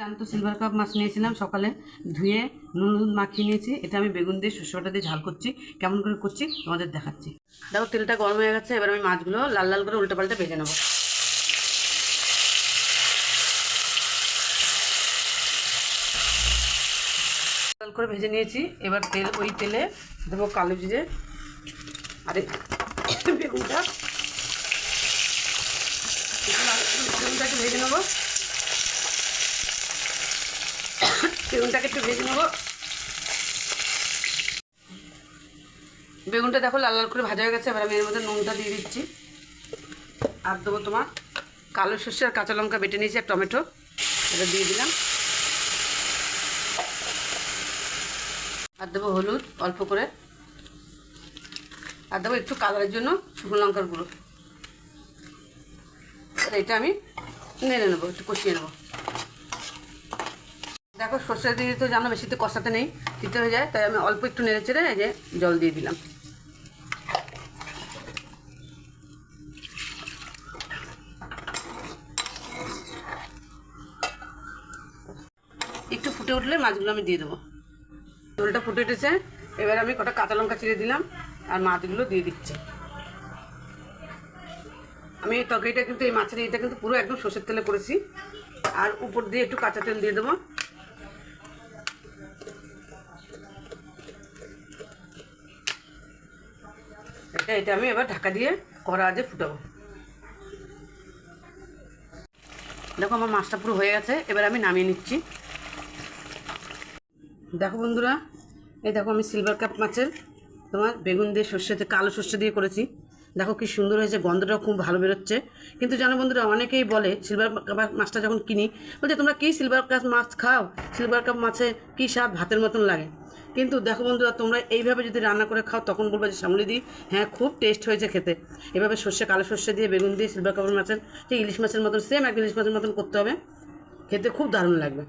আমি তো silver cup মাছ নিয়েছিলাম সকালে, ধুয়ে নুন হলুদ মাখিয়ে নিয়েছি। এটা আমি বেগুন দিয়ে সর্ষে বাটা দিয়ে ঝাল করছি। কেমন করে করছি তোমাদের দেখাচ্ছি। দেখো তেলটা গরম হয়ে গেছে, এবার আমি মাছগুলো লাল লাল করে উল্টে পাল্টে ভেজে নেবো। লাল করে ভেজে নিয়েছি। এবার ওই তেলে দেবো কালো জিরে আর বেগুনটাকে ভেজে নেবো। বেগুনটাকে একটু ভেজে নেবো। বেগুনটা দেখো লাল লাল করে ভাজা হয়ে গেছে। এবার আমি এর মধ্যে নুনটা দিয়ে দিচ্ছি, আর দেবো তোমার কালো সর্ষে আর কাঁচা লঙ্কা বেটে নিয়েছি, আর টমেটো এটা দিয়ে দিলাম। আর দেবো হলুদ অল্প করে, আর দেবো একটু কালারের জন্য শুকনো লঙ্কার গুঁড়ো। এটা আমি নেড়ে নেবো, একটু কষিয়ে নেবো। দেখো সর্ষে দিয়ে তো জানো বেশিতে কষাতে নেই, তিতে হয়ে যায়, তাই আমি অল্প একটু নেড়ে চেড়ে এই যে জল দিয়ে দিলাম। একটু ফুটে উঠলে মাছগুলো আমি দিয়ে দেবো। ঝোলটা ফুটে উঠেছে, এবার আমি কটা কাঁচা লঙ্কা চিড়ে দিলাম আর মাছগুলো দিয়ে দিচ্ছি। আমি এই তরকারিটা কিন্তু এই মাছের এটা কিন্তু পুরো একদম সর্ষের তেলে করেছি, আর উপর দিয়ে একটু কাঁচা তেল দিয়ে দেবো। এটা আমি এবার ঢাকা দিয়ে কড়া আজে ফুটাবো। দেখো আমার মাছটা পুরো হয়ে গেছে, এবার আমি নামিয়ে নিচ্ছি। দেখো বন্ধুরা, এই দেখো আমি সিলভার কাপ মাছের তোমার বেগুন দিয়ে সর্ষেতে কালো সর্ষে দিয়ে করেছি। দেখো কি সুন্দর হয়েছে, গন্ধটাও খুব ভালো বেরোচ্ছে। কিন্তু জানো বন্ধুরা, অনেকেই বলে সিলভার কাপ মাছটা যখন কিনি বলছে তোমরা কি সিলভার কাপ মাছ খাও, সিলভার কাপ মাছে কী স্বাদ, ভাতের মতন লাগে। কিন্তু দেখো বন্ধুরা, তোমরা এইভাবে যদি রান্না করে খাও তখন বলবো যে শ্যামলী দি হ্যাঁ খুব টেস্ট হয়েছে খেতে। এভাবে সর্ষে কালো সর্ষে দিয়ে বেগুন দিয়ে সিলভার কাপ মাছের যে ইলিশ মাছের মতন সেম একদম ইলিশ মাছের মতন করতে হবে, খেতে খুব দারুণ লাগবে।